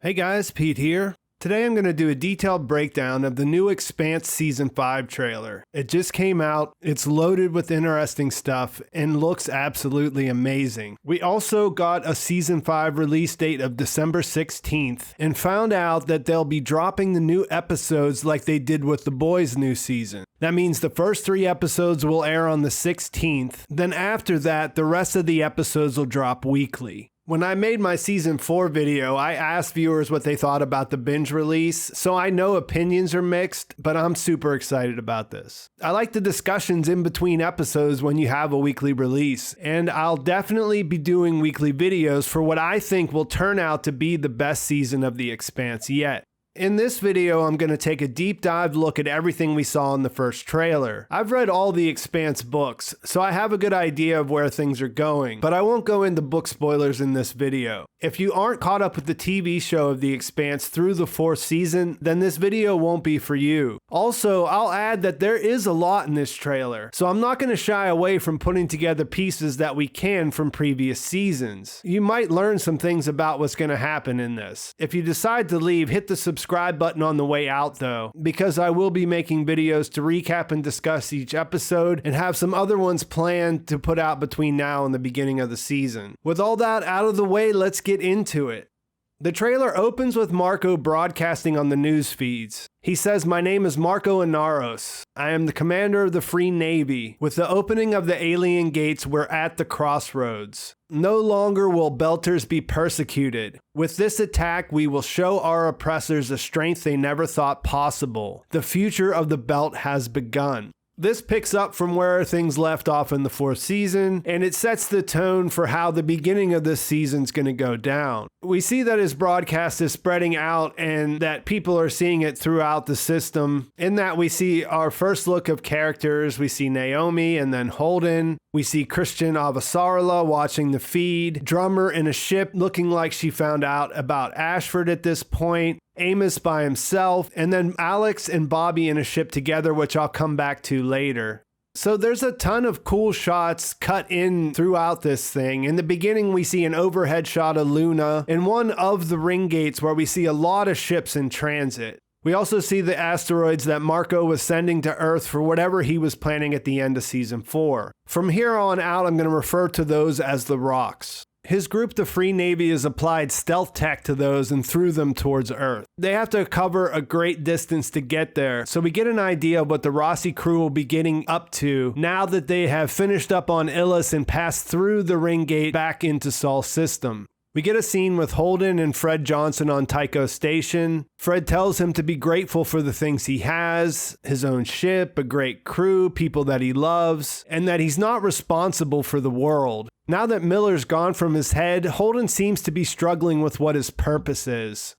Hey guys, Pete here. Today I'm going to do a detailed breakdown of the new Expanse Season 5 trailer. It just came out, it's loaded with interesting stuff, and looks absolutely amazing. We also got a Season 5 release date of December 16th, and found out that they'll be dropping the new episodes like they did with The Boys' new season. That means the first 3 episodes will air on the 16th, then after that, the rest of the episodes will drop weekly. When I made my Season 4 video, I asked viewers what they thought about the binge release, so I know opinions are mixed, but I'm super excited about this. I like the discussions in between episodes when you have a weekly release, and I'll definitely be doing weekly videos for what I think will turn out to be the best season of The Expanse yet. In this video, I'm going to take a deep dive look at everything we saw in the first trailer. I've read all the Expanse books, so I have a good idea of where things are going, but I won't go into book spoilers in this video. If you aren't caught up with the TV show of The Expanse through the 4th season, then this video won't be for you. Also, I'll add that there is a lot in this trailer, so I'm not going to shy away from putting together pieces that we can from previous seasons. You might learn some things about what's going to happen in this. If you decide to leave, hit the subscribe button on the way out though, because I will be making videos to recap and discuss each episode and have some other ones planned to put out between now and the beginning of the season. With all that out of the way, let's get into it. The trailer opens with Marco broadcasting on the news feeds. He says, "My name is Marco Inaros. I am the commander of the Free Navy. With the opening of the alien gates, we're at the crossroads. No longer will Belters be persecuted. With this attack, we will show our oppressors a strength they never thought possible. The future of the Belt has begun." This picks up from where things left off in the 4th season, and it sets the tone for how the beginning of this season's going to go down. We see that his broadcast is spreading out and that people are seeing it throughout the system. In that we see our first look of characters. We see Naomi and then Holden. We see Crisjen Avasarala watching the feed, Drummer in a ship looking like she found out about Ashford at this point, Amos by himself, and then Alex and Bobbie in a ship together, which I'll come back to later. So there's a ton of cool shots cut in throughout this thing. In the beginning, we see an overhead shot of Luna and one of the ring gates where we see a lot of ships in transit. We also see the asteroids that Marco was sending to Earth for whatever he was planning at the end of Season 4. From here on out, I'm going to refer to those as the rocks. His group, the Free Navy, has applied stealth tech to those and threw them towards Earth. They have to cover a great distance to get there, so we get an idea of what the Rossi crew will be getting up to now that they have finished up on Illus and passed through the ring gate back into Sol's system. We get a scene with Holden and Fred Johnson on Tycho Station. Fred tells him to be grateful for the things he has, his own ship, a great crew, people that he loves, and that he's not responsible for the world. Now that Miller's gone from his head, Holden seems to be struggling with what his purpose is.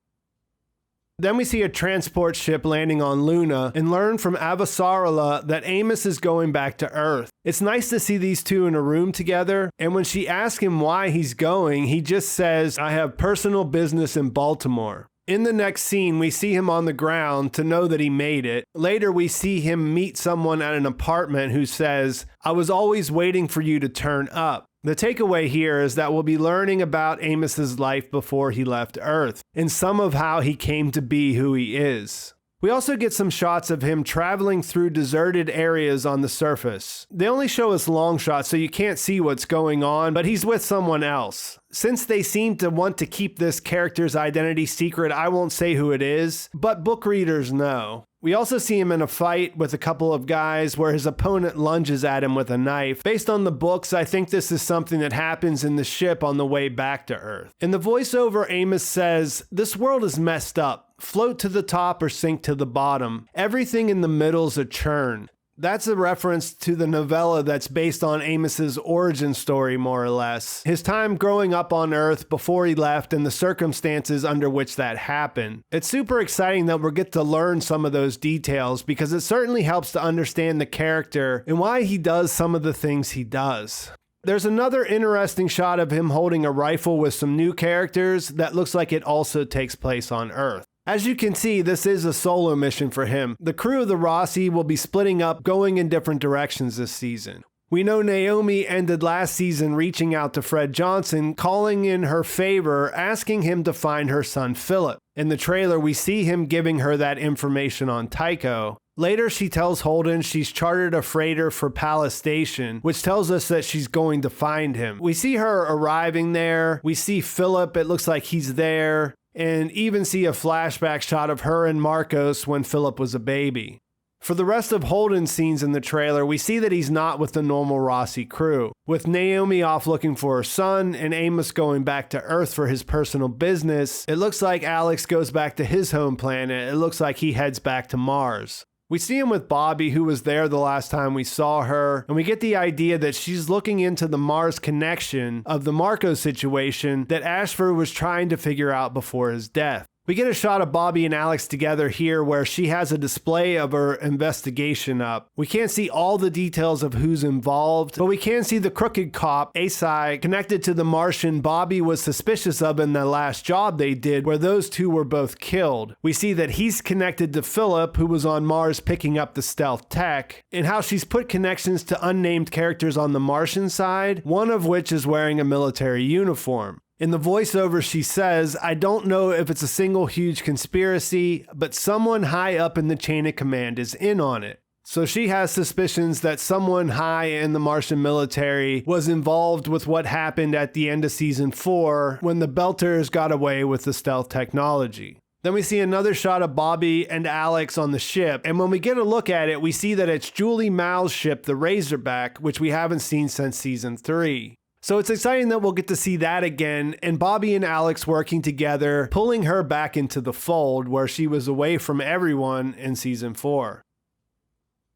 Then we see a transport ship landing on Luna and learn from Avasarala that Amos is going back to Earth. It's nice to see these two in a room together, and when she asks him why he's going, he just says, "I have personal business in Baltimore." In the next scene, we see him on the ground to know that he made it. Later, we see him meet someone at an apartment who says, "I was always waiting for you to turn up." The takeaway here is that we'll be learning about Amos's life before he left Earth, and some of how he came to be who he is. We also get some shots of him traveling through deserted areas on the surface. They only show us long shots, so you can't see what's going on, but he's with someone else. Since they seem to want to keep this character's identity secret, I won't say who it is, but book readers know. We also see him in a fight with a couple of guys where his opponent lunges at him with a knife. Based on the books, I think this is something that happens in the ship on the way back to Earth. In the voiceover, Amos says, "This world is messed up. Float to the top or sink to the bottom. Everything in the middle's a churn." That's a reference to the novella that's based on Amos's origin story, more or less. His time growing up on Earth before he left and the circumstances under which that happened. It's super exciting that we'll get to learn some of those details because it certainly helps to understand the character and why he does some of the things he does. There's another interesting shot of him holding a rifle with some new characters that looks like it also takes place on Earth. As you can see, this is a solo mission for him. The crew of the Rossi will be splitting up, going in different directions this season. We know Naomi ended last season reaching out to Fred Johnson, calling in her favor, asking him to find her son Philip. In the trailer, we see him giving her that information on Tycho. Later, she tells Holden she's chartered a freighter for Palace Station, which tells us that she's going to find him. We see her arriving there. We see Philip, it looks like he's there, and even see a flashback shot of her and Marcos when Philip was a baby. For the rest of Holden's scenes in the trailer, we see that he's not with the normal Rossi crew. With Naomi off looking for her son and Amos going back to Earth for his personal business, it looks like Alex goes back to his home planet. It looks like he heads back to Mars. We see him with Bobbie, who was there the last time we saw her, and we get the idea that she's looking into the Mars connection of the Marco situation that Ashford was trying to figure out before his death. We get a shot of Bobbie and Alex together here where she has a display of her investigation up. We can't see all the details of who's involved, but we can see the crooked cop, Asai, connected to the Martian Bobbie was suspicious of in the last job they did where those two were both killed. We see that he's connected to Philip, who was on Mars picking up the stealth tech, and how she's put connections to unnamed characters on the Martian side, one of which is wearing a military uniform. In the voiceover, she says, "I don't know if it's a single huge conspiracy, but someone high up in the chain of command is in on it." So she has suspicions that someone high in the Martian military was involved with what happened at the end of season 4 when the Belters got away with the stealth technology. Then we see another shot of Bobbie and Alex on the ship, and when we get a look at it, we see that it's Julie Mao's ship, the Razorback, which we haven't seen since season 3. So it's exciting that we'll get to see that again, and Bobbie and Alex working together, pulling her back into the fold where she was away from everyone in season 4.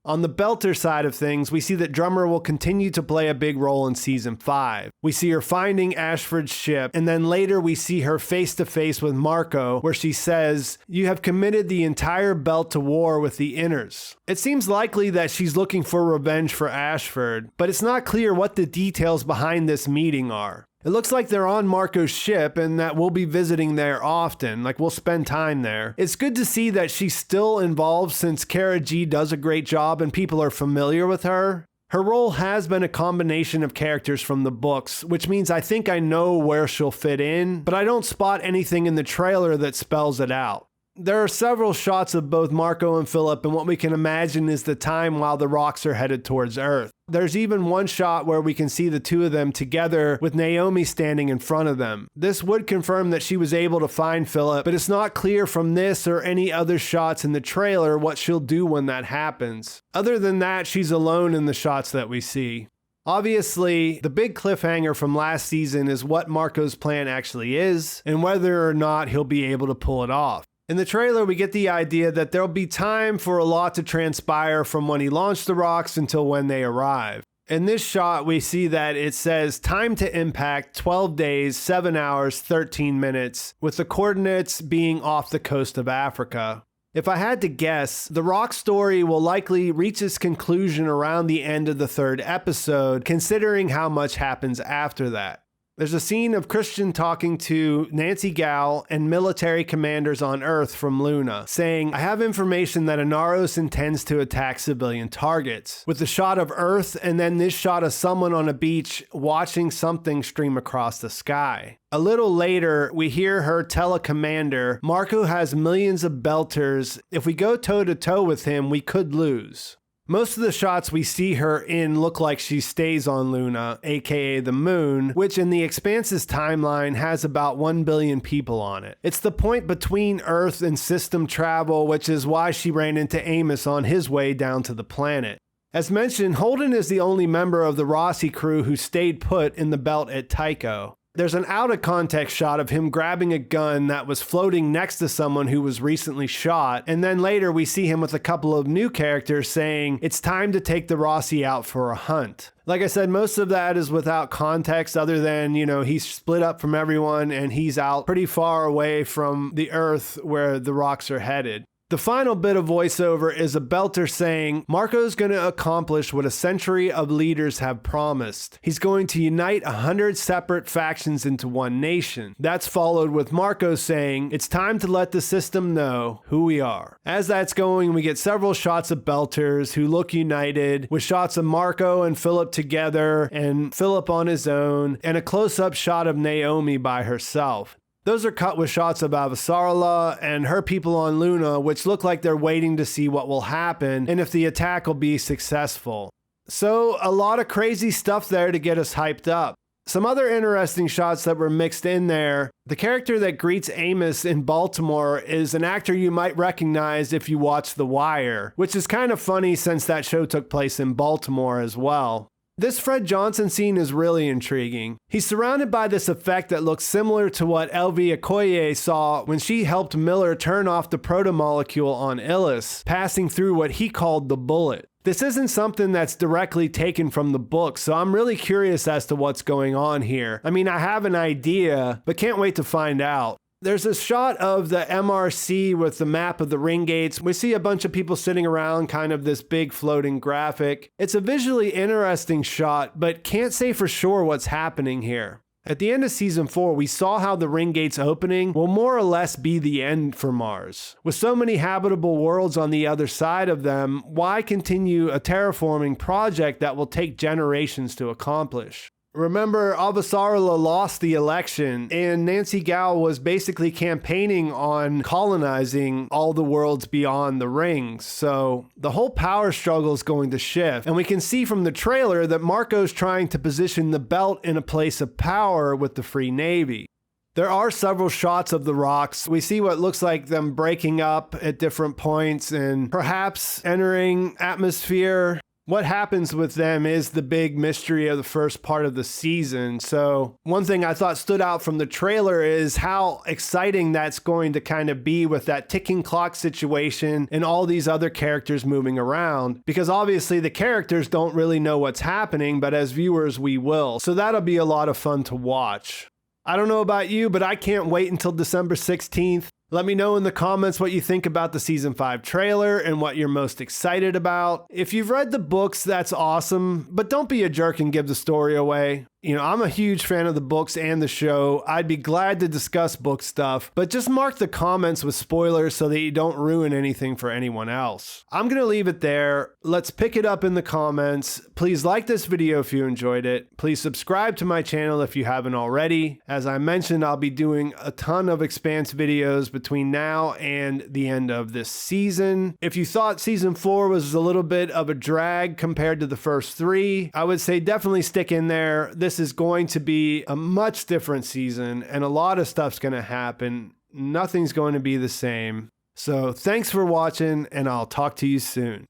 On the Belter side of things, we see that Drummer will continue to play a big role in season 5. We see her finding Ashford's ship, and then later we see her face to face with Marco, where she says, "You have committed the entire belt to war with the Inners." It seems likely that she's looking for revenge for Ashford, but it's not clear what the details behind this meeting are. It looks like they're on Marco's ship and that we'll be visiting there often, like we'll spend time there. It's good to see that she's still involved since Kara G does a great job and people are familiar with her. Her role has been a combination of characters from the books, which means I think I know where she'll fit in, but I don't spot anything in the trailer that spells it out. There are several shots of both Marco and Philip in what we can imagine is the time while the rocks are headed towards Earth. There's even one shot where we can see the two of them together with Naomi standing in front of them. This would confirm that she was able to find Philip, but it's not clear from this or any other shots in the trailer what she'll do when that happens. Other than that, she's alone in the shots that we see. Obviously, the big cliffhanger from last season is what Marco's plan actually is and whether or not he'll be able to pull it off. In the trailer, we get the idea that there'll be time for a lot to transpire from when he launched the rocks until when they arrive. In this shot, we see that it says time to impact 12 days, 7 hours, 13 minutes, with the coordinates being off the coast of Africa. If I had to guess, the rock story will likely reach its conclusion around the end of the 3rd episode, considering how much happens after that. There's a scene of Crisjen talking to Nancy Gal and military commanders on Earth from Luna, saying, "I have information that Inaros intends to attack civilian targets," with a shot of Earth and then this shot of someone on a beach watching something stream across the sky. A little later, we hear her tell a commander, "Marco has millions of Belters. If we go toe-to-toe with him, we could lose." Most of the shots we see her in look like she stays on Luna, aka the moon, which in the Expanse's timeline has about 1 billion people on it. It's the point between Earth and system travel, which is why she ran into Amos on his way down to the planet. As mentioned, Holden is the only member of the Rossi crew who stayed put in the belt at Tycho. There's an out-of-context shot of him grabbing a gun that was floating next to someone who was recently shot, and then later we see him with a couple of new characters saying, "It's time to take the Rossi out for a hunt." Like I said, most of that is without context other than, he's split up from everyone and he's out pretty far away from the Earth where the rocks are headed. The final bit of voiceover is a belter saying, Marco's going to accomplish what a century of leaders have promised. He's going to unite 100 separate factions into one nation. That's followed with Marco saying, it's time to let the system know who we are. As that's going, we get several shots of belters who look united, with shots of Marco and Philip together, and Philip on his own, and a close-up shot of Naomi by herself. Those are cut with shots of Avasarala and her people on Luna, which look like they're waiting to see what will happen and if the attack will be successful. So a lot of crazy stuff there to get us hyped up. Some other interesting shots that were mixed in there. The character that greets Amos in Baltimore is an actor you might recognize if you watch The Wire, which is kind of funny since that show took place in Baltimore as well. This Fred Johnson scene is really intriguing. He's surrounded by this effect that looks similar to what Elvie Okoye saw when she helped Miller turn off the protomolecule on Illus, passing through what he called the bullet. This isn't something that's directly taken from the book, so I'm really curious as to what's going on here. I mean, I have an idea, but can't wait to find out. There's a shot of the MRC with the map of the ring gates. We see a bunch of people sitting around kind of this big floating graphic. It's a visually interesting shot, but can't say for sure what's happening here. At the end of Season 4, we saw how the ring gates opening will more or less be the end for Mars. With so many habitable worlds on the other side of them, why continue a terraforming project that will take generations to accomplish? Remember, Avasarala lost the election, and Nancy Gow was basically campaigning on colonizing all the worlds beyond the rings. So the whole power struggle is going to shift. And we can see from the trailer that Marco's trying to position the belt in a place of power with the Free Navy. There are several shots of the rocks. We see what looks like them breaking up at different points and perhaps entering atmosphere. What happens with them is the big mystery of the first part of the season. So one thing I thought stood out from the trailer is how exciting that's going to kind of be with that ticking clock situation and all these other characters moving around. Because obviously the characters don't really know what's happening, but as viewers we will. So that'll be a lot of fun to watch. I don't know about you, but I can't wait until December 16th. Let me know in the comments what you think about the Season 5 trailer and what you're most excited about. If you've read the books, that's awesome, but don't be a jerk and give the story away. You know, I'm a huge fan of the books and the show. I'd be glad to discuss book stuff, but just mark the comments with spoilers so that you don't ruin anything for anyone else. I'm going to leave it there. Let's pick it up in the comments. Please like this video if you enjoyed it. Please subscribe to my channel if you haven't already. As I mentioned, I'll be doing a ton of Expanse videos between now and the end of this season. If you thought Season 4 was a little bit of a drag compared to the first 3, I would say definitely stick in there. This is going to be a much different season and a lot of stuff's going to happen. Nothing's going to be the same. So thanks for watching and I'll talk to you soon.